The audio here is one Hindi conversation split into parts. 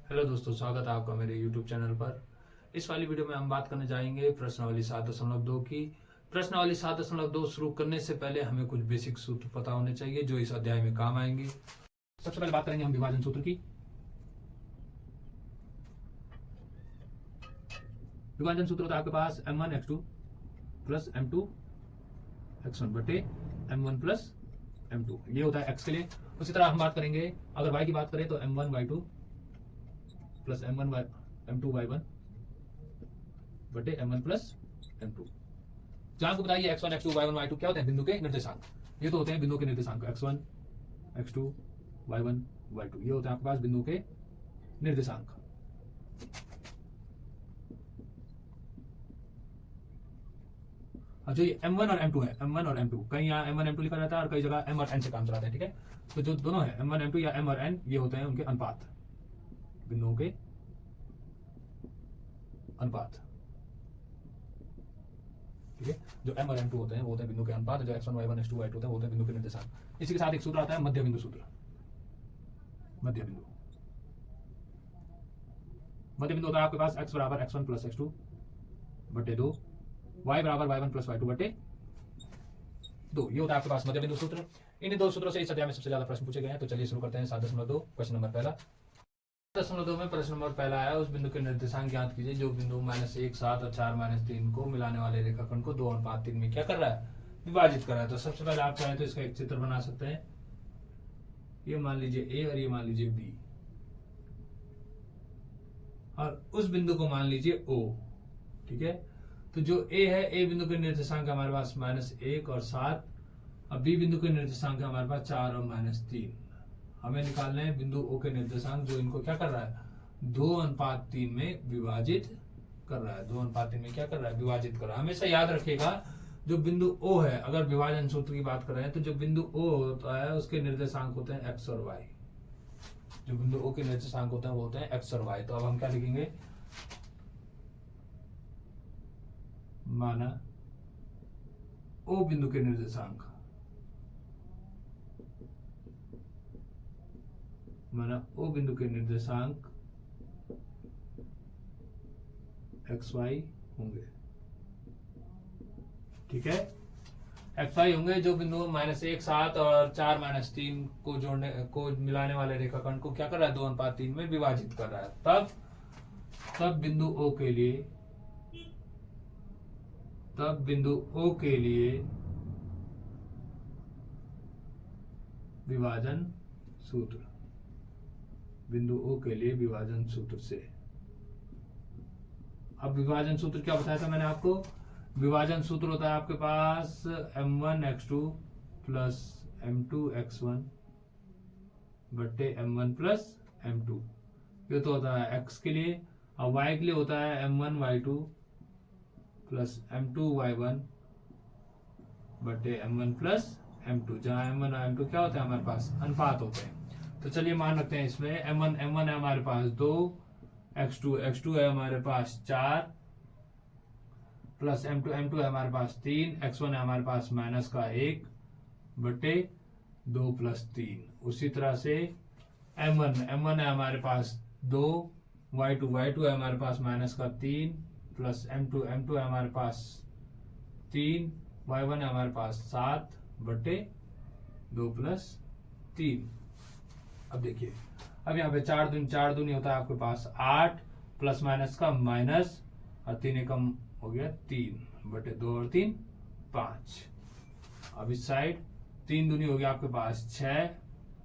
हेलो दोस्तों, स्वागत है आपका मेरे YouTube चैनल पर। इस वाली वीडियो में हम बात करने जाएंगे प्रश्नावली 7.2 की। प्रश्नावली 7.2 शुरू करने से पहले हमें कुछ बेसिक सूत्र पता होने चाहिए जो इस अध्याय में काम आएंगे। सबसे पहले बात करेंगे हम विभाजन सूत्र की। विभाजन सूत्र होता है आपके पास m1x2 प्लस m2 x1 बटे m1 प्लस m2। ये होता है x के लिए। उसी तरह हम बात करेंगे, अगर y की बात करें तो m1 y2 plus m2 y1 बटे m1 प्लस m2। जहां को बताइए x1 x2 y1 y2 क्या होते हैं? बिंदु के निर्देशांक। ये तो होते हैं बिंदु के निर्देशांक x1 x2 y1 y2। ये होते हैं आपके पास बिंदु के निर्देशांक। जो ये m1 और m2 है, m1 और m2, कहीं यहाँ m1 m2 लिखा रहता है और कई जगह m और n से काम चलाते हैं। ठीक है, तो जो दोनों है m1 m2 या m और n, ये होते हैं उनके अनुपात, बिंदुओं के अनुपात। ठीक है, जो m और m2 होते हैं वो होते हैं बिंदु के अनुपात। जो x1 y1 x2 y2 होते हैं वो होते हैं बिंदु के निर्देशांक। इसी के साथ एक सूत्र आता है मध्य बिंदु सूत्र। मध्य बिंदु होता है आपके पास x बराबर x1 प्लस x2 बटे 2, y बराबर y1 प्लस y2 बटे 2। ये होता है आपके पास मध्य बिंदु सूत्र। इन दो सूत्रों से इस अध्याय में सबसे ज्यादा प्रश्न पूछे गए हैं। तो चलिए शुरू करते हैं 7.2 क्वेश्चन नंबर पहला। 7.2 में प्रश्न नंबर पहला आया, उस बिंदु के निर्देशांक ज्ञात कीजिए जो बिंदु -1 7 और 4 -3 को मिलाने वाले रेखाखंड को 2:3 में क्या कर रहा है? विभाजित कर रहा है। तो सबसे पहले आप चाहें तो इसका एक चित्र बना सकते हैं। ये मान लीजिए A और ये मान लीजिए B, और उस बिंदु को मान लीजिए O। ठीक है, तो जो A है, A बिंदु के निर्देशांक हमारे पास -1 और 7, और B बिंदु के निर्देशांक हमारे पास 4 और -3। हमें निकालने हैं बिंदु O के निर्देशांक जो इनको क्या कर रहा है? 2:3 में विभाजित कर रहा है। 2:3 में क्या कर रहा है? विभाजित कर रहा है। हमेशा याद रखिएगा, जो बिंदु O है, अगर विभाजन सूत्र की बात कर रहे हैं तो जो बिंदु O होता है उसके निर्देशांक होते हैं x और y। जो बिंदु O के निर्देशांक होते हैं वो होते हैं x और y। तो अब हम क्या लिखेंगे? माना O बिंदु के निर्देशांक, माना O बिंदु के निर्देशांक एक्स वाई होंगे। ठीक है, एक्स वाई होंगे जो बिंदु -1 7 और 4 -3 को मिलाने वाले रेखाखंड को क्या कर रहा है? 2:3 में विभाजित कर रहा है। तब बिंदु O के लिए, विभाजन सूत्र, बिंदु O के लिए विभाजन सूत्र से। अब विभाजन सूत्र क्या बताया था मैंने आपको? विभाजन सूत्र होता है आपके पास m1 x2 plus m2 x1 बटे m1 प्लस m2। ये तो होता है x के लिए। और y के लिए होता है m1 y2 plus m2 y1 बटे m1 प्लस m2, जहां m1 और m2 क्या होते हैं? हमारे पास अनुपात होते हैं। तो चलिए मान रखते हैं इसमें m1 है हमारे पास 2, x2 है हमारे पास 4, प्लस m2 है हमारे पास 3, x1 है हमारे पास -1 बटे 2 प्लस 3। उसी तरह से m1 है हमारे पास 2, y2 है हमारे पास -3, प्लस m2 है हमारे पास 3, y1 है हमारे पास 7 बटे 2 प्लस 3। अब देखिए, अब यहाँ पे 4 दूनी होता है आपके पास 8, प्लस माइनस का माइनस, और 3 एकम हो गया 3 बटे 2 और 3 5। अब इस साइड 3 दूनी हो गया आपके पास 6,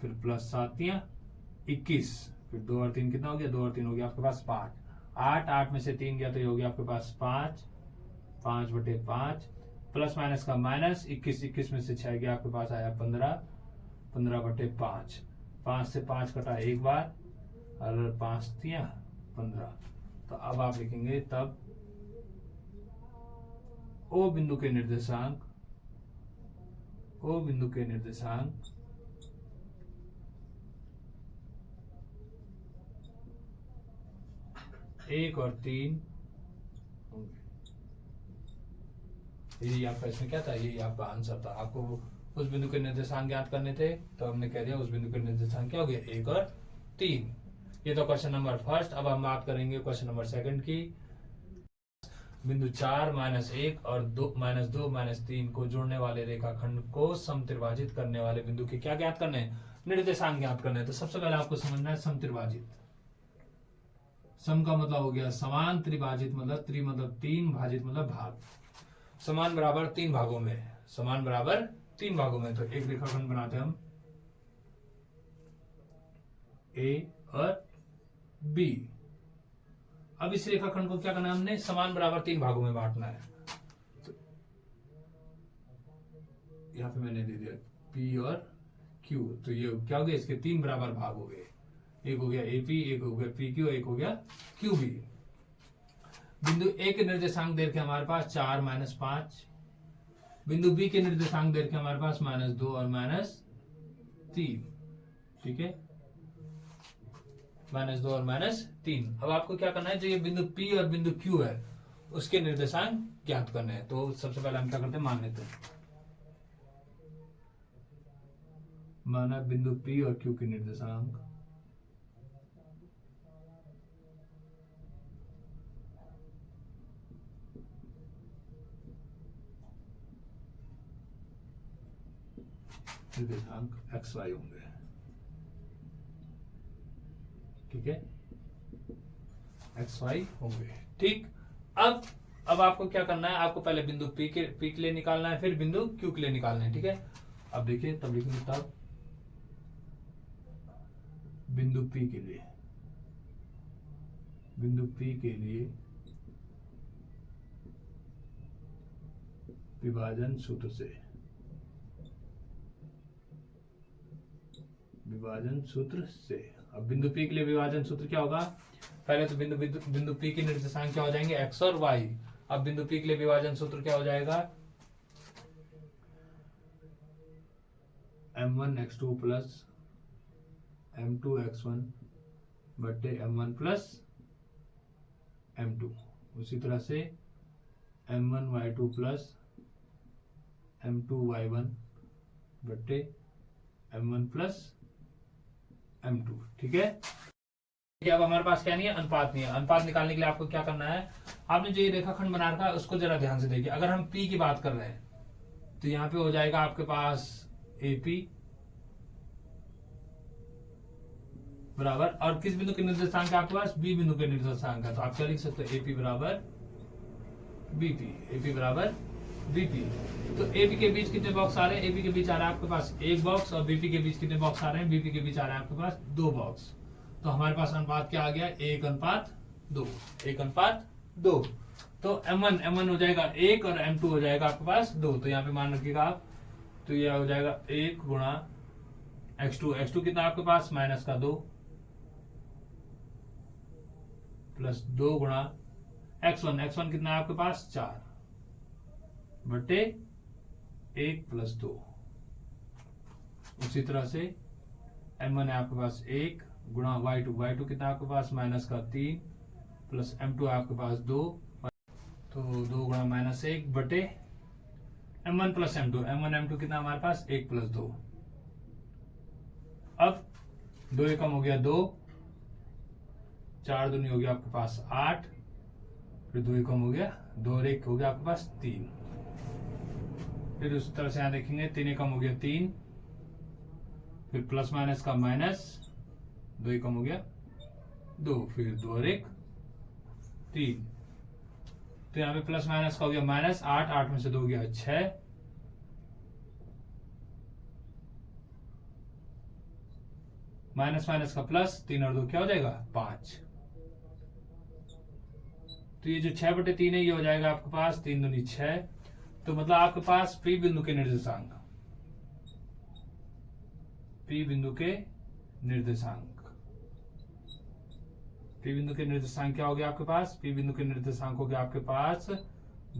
फिर प्लस 7 21, फिर 2 और 3 कितना हो गया? 2 और 3 हो गया आपके पास 5। 8 में से 3 गया तो ये हो गया आपके पास 5 बटे 5, प्लस माइनस का माइनस, 21 में से 6 गया आपके पास आया 15 बटे 5। 5 से 5 कटा एक बार, और 5 15। तो अब आप लिखेंगे तब O बिंदु के निर्देशांक, 1 और 3 होंगे। यही आपका इसमें क्या था? यही आपका आंसर था। आपको उस बिंदु के निर्देशांक ज्ञात करने थे, तो हमने कह दिया उस बिंदु के निर्देशांक क्या हो गया? 1 और 3। ये तो क्वेश्चन नंबर फर्स्ट। अब हम बात करेंगे क्वेश्चन नंबर सेकंड की। बिंदु 4 -1 और 2 -3 को जोड़ने वाले रेखाखंड को समत्रिभाजित करने वाले बिंदु के क्या ज्ञात करने हैं? निर्देशांक ज्ञात करने हैं। तो सबसे पहले आपको समझना है समत्रिभाजित। सम का मतलब हो गया समान, त्रिभाजित मतलब त्रि मतलब 3, भाजित मतलब भाग। समान बराबर 3 भागों में, समान बराबर 3 भागों में। तो एक रेखाखंड बनाते हैं हम ए और बी। अब इस रेखाखंड को क्या करना है हमने? समान बराबर 3 भागों में बांटना है। तो यहां पे मैंने दे दिया पी और क्यू। तो ये क्या हो गया? इसके 3 बराबर भाग हो गए। एक हो गया एपी, एक हो गया पी क्यू, एक हो गया क्यू बी। बिंदु ए के निर्देशांक दे रखे हमारे पास 4 -5। बिंदु बी के निर्देशांक दे रखे हमारे पास -2 और -3। ठीक है, -2 और -3। अब आपको क्या करना है? जो ये बिंदु P और बिंदु Q है उसके निर्देशांक ज्ञात करने हैं। तो सबसे पहले हम क्या करते हैं? मान लेते हैं, माना बिंदु P और Q के निर्देशांक XY होंगे। ठीक है, XY होंगे। ठीक, अब आपको क्या करना है? आपको पहले बिंदु P के लिए निकालना है, फिर बिंदु Q के लिए निकालना है। ठीक है, अब देखिए तब लिखेंगे, तब बिंदु P के लिए, बिंदु P के लिए विभाजन सूत्र से, विभाजन सूत्र से। अब बिंदु P के लिए विभाजन सूत्र क्या होगा? पहले तो बिंदु P के निर्देशांक क्या हो जाएंगे? x और y। अब बिंदु P के लिए विभाजन सूत्र क्या हो जाएगा? m1x2 प्लस m2x1 बट्टे m1 प्लस m2। उसी तरह से m1y2 प्लस m2y1 बट्टे m1 प्लस m2। ठीक है, अब हमारे पास क्या नहीं है? अनुपात नहीं है। अनुपात निकालने के लिए आपको क्या करना है? आपने जो ये रेखाखंड बना रखा है उसको जरा ध्यान से देखिए। अगर हम P की बात कर रहे हैं तो यहाँ पे हो जाएगा आपके पास AP बराबर, और किस बिंदु के निर्देशांक है आपके पास? B बिंदु के निर्देशांक है। तो आप क्या लिख सकते हो? AP बराबर BP, AP बराबर BP। तो AP के बीच कितने बॉक्स आ रहे हैं? AP के बीच आ रहा है आपके पास 1 बॉक्स, और BP के बीच कितने बॉक्स आ रहे हैं? BP के बीच आ रहा है आपके पास 2 बॉक्स। तो हमारे पास अनुपात क्या आ गया? 1:2, 1:2। तो M1 हो जाएगा 1 और M2 हो जाएगा आपके पास 2। तो यहाँ पे मान रखिएगा आप, तो यह हो जाएगा 1 गुणा x2। x2 कितना आपके पास? -2 प्लस 2 गुणा x1। x1 कितना है आपके पास? 4 बटे 1 प्लस 2। उसी तरह से M1 है आपके पास 1 गुणा y2। y2 कितना आपके पास? -3 प्लस M2 है आपके पास 2। तो 2 गुणा -1 बटे M1 plus M2। M1 M2 कितना हमारे पास? 1 प्लस 2। अब 2 कम हो गया 2, 4 दूनी हो गया आपके पास 8, फिर 2 कम हो गया 2 और 1 हो गया आपके पास 3। फिर उस तरह से यहां देखेंगे 3 कम हो गया 3, फिर प्लस माइनस का माइनस, 2 कम हो गया 2, फिर 2 और 1 3। तो यहाँ पे प्लस माइनस का हो गया -8, 8 में से 2 गया 6, माइनस माइनस का प्लस, 3 और 2 क्या हो जाएगा? 5। तो ये जो 6/3 है ये हो जाएगा आपके पास 3 दूनी 6। तो मतलब आपके पास P बिंदु के निर्देशांक, P बिंदु के निर्देशांक, P बिंदु के निर्देशांक क्या हो गया आपके पास? P बिंदु के निर्देशांक हो गया आपके पास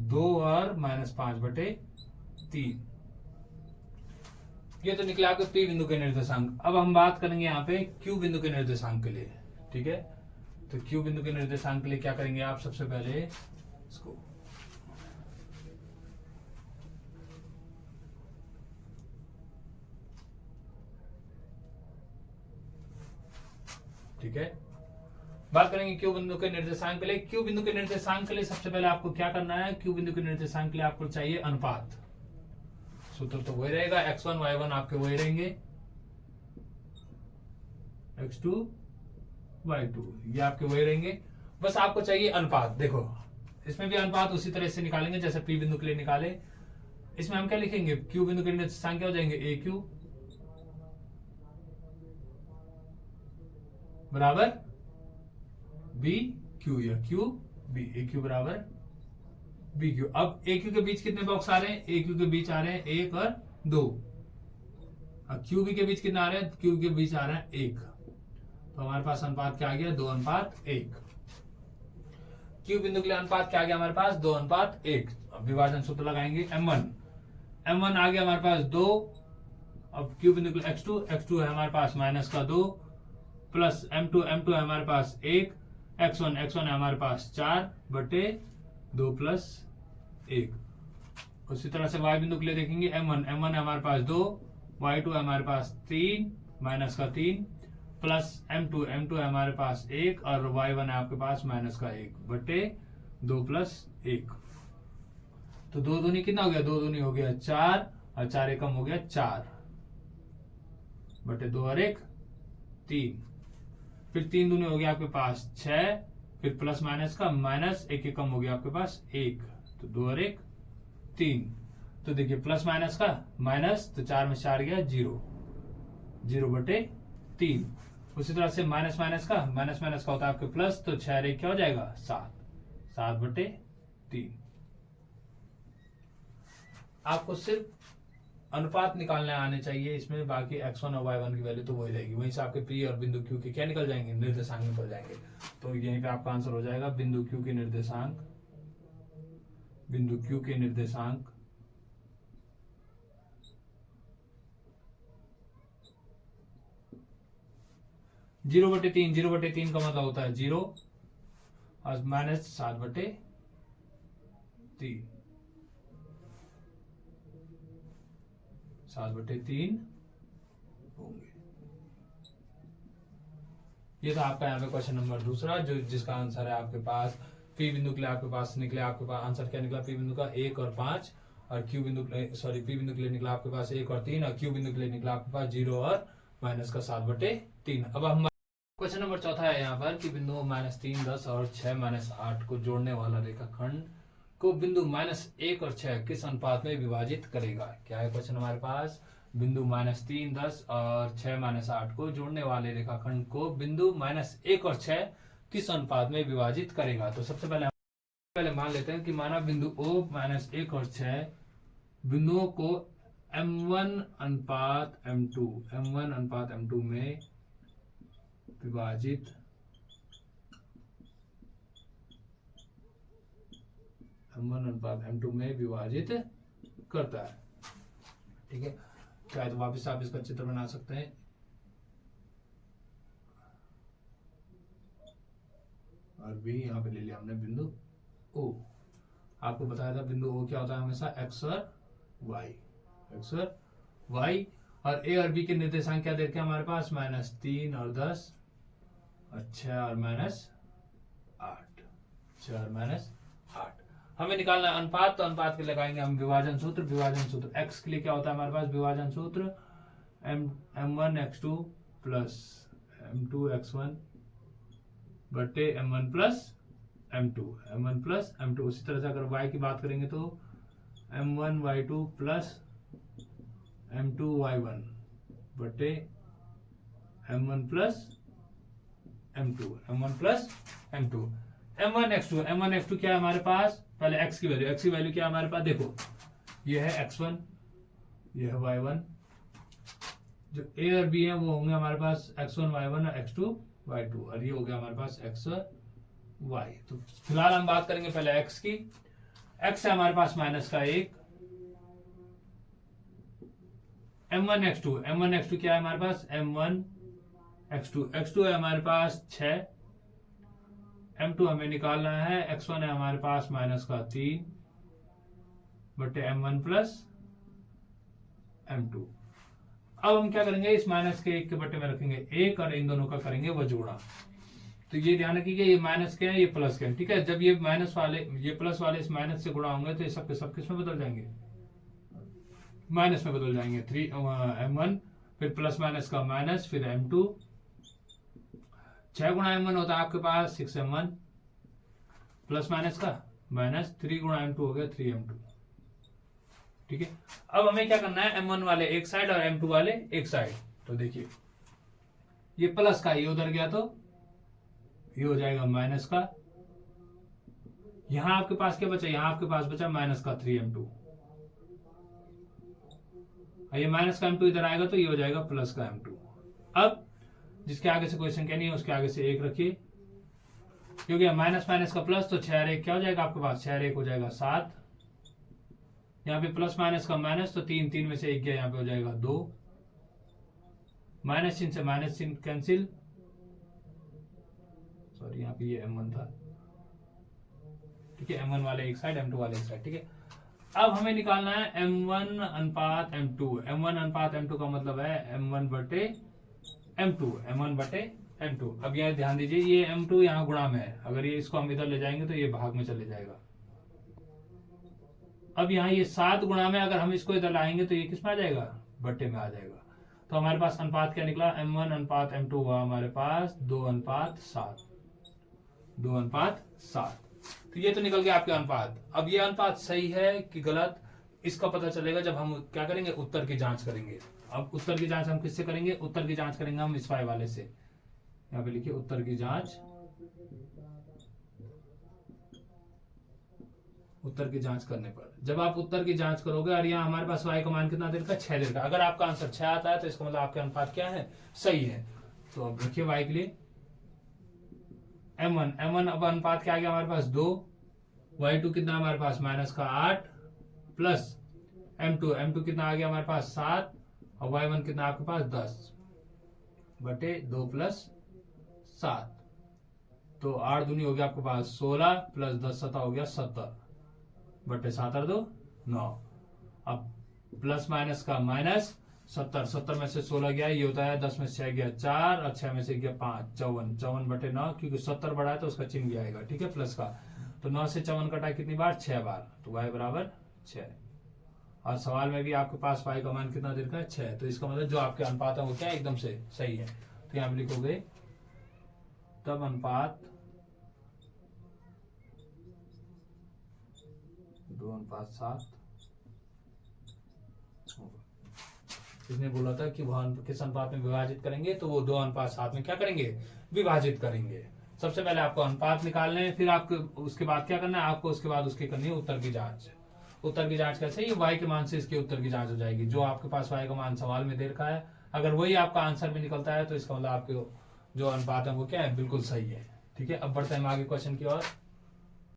2 और -5/3। ये तो निकला आपके P बिंदु के निर्देशांक। अब हम बात करेंगे यहाँ पे Q बिंदु के निर्देशांक के लिए। ठीक है, तो Q बिंदु के निर्देशांक के लिए क्या करेंगे आप? सबसे पहले इसको ठीक है, बात करेंगे क्यू बिंदु के निर्देशांक के लिए। क्यू बिंदु के निर्देशांक के लिए सबसे पहले आपको क्या करना है, क्यू बिंदु के निर्देशांक के लिए आपको चाहिए अनुपात। सूत्र तो वही रहेगा, x1 y1 आपके वही रहेंगे, x2 y2 ये आपके वही रहेंगे। बस आपको चाहिए अनुपात। देखो इसमें भी अनुपात उसी तरह से निकालेंगे जैसे पी बिंदु के लिए निकाले। इसमें हम क्या लिखेंगे, क्यू बिंदु के निर्देशांक क्या हो जाएंगे, ए क्यू बराबर बी क्यू, या क्यू बी, ए क्यू बराबर बी क्यू। अब ए क्यू के बीच कितने बॉक्स आ रहे हैं, ए क्यू के बीच आ रहे हैं 1 और 2। अब क्यू बी के बीच कितना आ रहे हैं, क्यू के बीच आ रहा है 1। तो हमारे पास अनुपात क्या आ गया, 2:1। क्यू बिंदु के लिए अनुपात क्या आ गया हमारे पास, 2:1। अब विभाजन सूत्र लगाएंगे, m1 आ गया हमारे पास 2। अब क्यू बिंदु के लिए x2 है हमारे पास -2 प्लस m2 है हमारे पास 1, x1 है हमारे पास 4/2 + 1। उसी तरह से y बिंदु के लिए देखेंगे, m1 है हमारे पास 2, y2 है हमारे पास 3 -3 प्लस m2 है हमारे पास 1 और y1 है आपके पास -1/2 + 1। तो 2 दूनी कितना हो गया, 2 दूनी हो गया 4 और 4 एकम हो गया 4/2 और 1 3। फिर 3 दूनी हो गया आपके पास 6, फिर प्लस माइनस का -1 एकम हो गया आपके पास 1। तो 2 और 1 3। तो देखिए प्लस माइनस का माइनस, तो 4 में 4 गया 0/3। उसी तरह से माइनस माइनस का होता है आपके प्लस, तो 6 और 1 क्या हो जाएगा 7/3। आपको सिर्फ अनुपात निकालने आने चाहिए इसमें, बाकी x1 और y1 की वैल्यू तो वही रहेगी। वहीं से आपके p और बिंदु q के क्या निकल जाएंगे, निर्देशांक निकल जाएंगे। तो यहीं पे आपका आंसर हो जाएगा बिंदु q के निर्देशांक, 0/3। 0/3 का मतलब होता है 0 और -7/3। 7/3 होंगे। ये था आपका यहाँ पे क्वेश्चन नंबर दूसरा, जो जिसका आंसर है आपके पास पी बिंदु के लिए आपके पास निकले, आपके पास आंसर क्या निकला, पी बिंदु का 1 और 5, और क्यू बिंदु के लिए पी बिंदु के लिए निकला आपके पास 1 और 3, और क्यू बिंदु के लिए निकला आपके पास 0 और -7/3। अब हम क्वेश्चन नंबर चौथा है यहाँ पर कि बिंदु -3, 10 और 6 -8 को जोड़ने वाला रेखाखंड को बिंदु -1 और 6 किस अनुपात में विभाजित करेगा। क्या है क्वेश्चन हमारे पास, बिंदु -3, 10 और 6 को जोड़ने वाले रेखाखंड को बिंदु -1 और 6 किस अनुपात में विभाजित करेगा। तो सबसे पहले मान लेते हैं कि माना बिंदु O -1 और 6 बिंदुओं को m1:m2 में विभाजित करता है। ठीक है, चाहे तो वापस आप इसका चित्र बना सकते हैं। और भी यहाँ पे ले लिया हमने बिंदु O। आपको बताया था बिंदु O क्या होता है हमेशा, x और y। और A और B के निर्देशांक क्या देखे हमारे पास, -3 और 10 और 6 और -8। हमें निकालना अनुपात, तो अनुपात के लगाएंगे हम विभाजन सूत्र। x के लिए क्या होता है हमारे पास विभाजन सूत्र, m1x2 plus m2x1/m1 plus m2। उसी तरह से अगर y की बात करेंगे तो m1y2 plus m2y1/m1 plus m2। m1x2 क्या है हमारे पास, पहले x की वैल्यू क्या है हमारे पास, देखो ये है x1, ये है y1। जो a और b है वो होंगे हमारे पास x1 y1 और x2 y2, और ये हो गया हमारे पास x और y। तो फिलहाल हम बात करेंगे पहले x की। x है हमारे पास -1। m1x2 क्या है हमारे पास, m1x2 है हमारे पास 6। m2 हमें निकालना है, x1 है हमारे पास -3/m1 प्लस m2। अब हम क्या करेंगे, इस -1 के बट्टे में रखेंगे 1 और इन दोनों का करेंगे वो जोड़ा। तो ये ध्यान रखिए ये माइनस के हैं, ये प्लस के हैं, ठीक है। जब ये माइनस वाले, ये प्लस वाले इस माइनस से गुणा होंगे तो ये सब के सब किस में बदल जाएंगे, माइनस में बदल जाएंगे। 3m1 फिर प्लस माइनस का माइनस, फिर m2, 6 गुणा m1 होता है आपके पास 6m1 प्लस माइनस का माइनस, 3 गुणा m2 हो गया 3m2, ठीक है। अब हमें क्या करना है, m1 वाले एक साइड और m2 वाले एक साइड। तो देखिए ये प्लस का ये उधर गया तो ये हो जाएगा माइनस का, यहां आपके पास क्या बचा, यहां आपके पास बचा माइनस का 3m2, ये माइनस का m2 इधर आएगा तो ये हो जाएगा प्लस का m2। अब जिसके आगे से कोई संख्या नहीं है उसके आगे से 1 रखिए, क्योंकि माइनस माइनस का प्लस, तो 6 और 1 क्या हो जाएगा आपके पास, 6 और 1 हो जाएगा 7, यहाँ पे प्लस माइनस का माइनस, तो 3, 3 में से 1 गया, यहाँ पे हो जाएगा 2, माइनस चिन्ह से माइनस चिन्ह कैंसिल, सॉरी यहाँ पे ये m1 था, ठीक है। m1 वाले एक साइड, m2 वाले एक साइड, ठीक है। अब हमें निकालना है m1 अनुपात m2। m1 अनुपात m2 का मतलब है m1 बटे m2, m1 बटे m2। अब यहाँ ध्यान दीजिए ये m2 यहाँ गुणा में है, अगर ये इसको हम इधर ले जाएंगे तो ये भाग में चले जाएगा। अब यहाँ ये 7 गुणा में, अगर हम इसको इधर लाएंगे तो ये किस में आ जाएगा, बट्टे में आ जाएगा। तो हमारे पास अनुपात क्या निकला, m1 अनुपात m2 हुआ हमारे पास 2:7, 2:7। तो ये तो निकल गया आपके अनुपात। अब ये अनुपात सही है कि गलत, इसका पता चलेगा जब हम क्या करेंगे, उत्तर की जांच करेंगे। अब उत्तर की जांच हम किससे करेंगे, उत्तर की जांच करेंगे हम इस y वाले से। यहाँ पे लिखिए उत्तर की जांच, उत्तर की जांच करने पर, जब आप उत्तर की जांच करोगे और यहाँ हमारे पास y का मान कितना दे रखा है, 6 दे रखा है। अगर आपका आंसर 6 आता है तो इसका मतलब आपके अनुपात क्या है, सही है। तो अब रखिए y के लिए m1 अब अनुपात क्या आ गया हमारे पास 2, y2 कितना हमारे पास माइनस का 8 प्लस m2 कितना आ गया हमारे पास 7 और y1 कितना आपके पास 10 बटे 2 प्लस 7। तो 8 दूनी हो गया आपके पास 16 प्लस 10 7 हो गया 70 बटे 7 और 2 9। अब प्लस माइनस का माइनस, 70 में से 16 गया, ये होता है 10 में से 6 गया 4 और 6 में से गया 5, 54 बटे 9, क्योंकि 70 बढ़ा है तो उसका चिन्ह भी आएगा, ठीक है, प्लस का। तो 9 से 54 कटा कितनी बार, 6 बार, तो y बराबर 6। और सवाल में भी आपके पास y का मान कितना दे रखा है, 6। तो इसका मतलब जो आपके अनुपात है वो क्या है, एकदम से सही है। तो यहाँ पे लिखोगे तब अनुपात 2:7। इसने बोला था कि वह किस अनुपात में विभाजित करेंगे, तो वो 2:7 में क्या करेंगे, विभाजित करेंगे। सबसे पहले आपको अनुपात निकालने हैं, फिर आपको उसके बाद क्या करना है, आपको उसके बाद उसकी करनी है उत्तर की जांच। उत्तर की जांच कैसे, ये y के मान से इसके उत्तर की जांच हो जाएगी। जो आपके पास y का मान सवाल में दे रखा है, अगर वही आपका आंसर में निकलता है तो इसका मतलब आपके जो अनुपात है वो क्या है, बिल्कुल सही है, ठीक है। अब बढ़ते हैं हम आगे क्वेश्चन की ओर।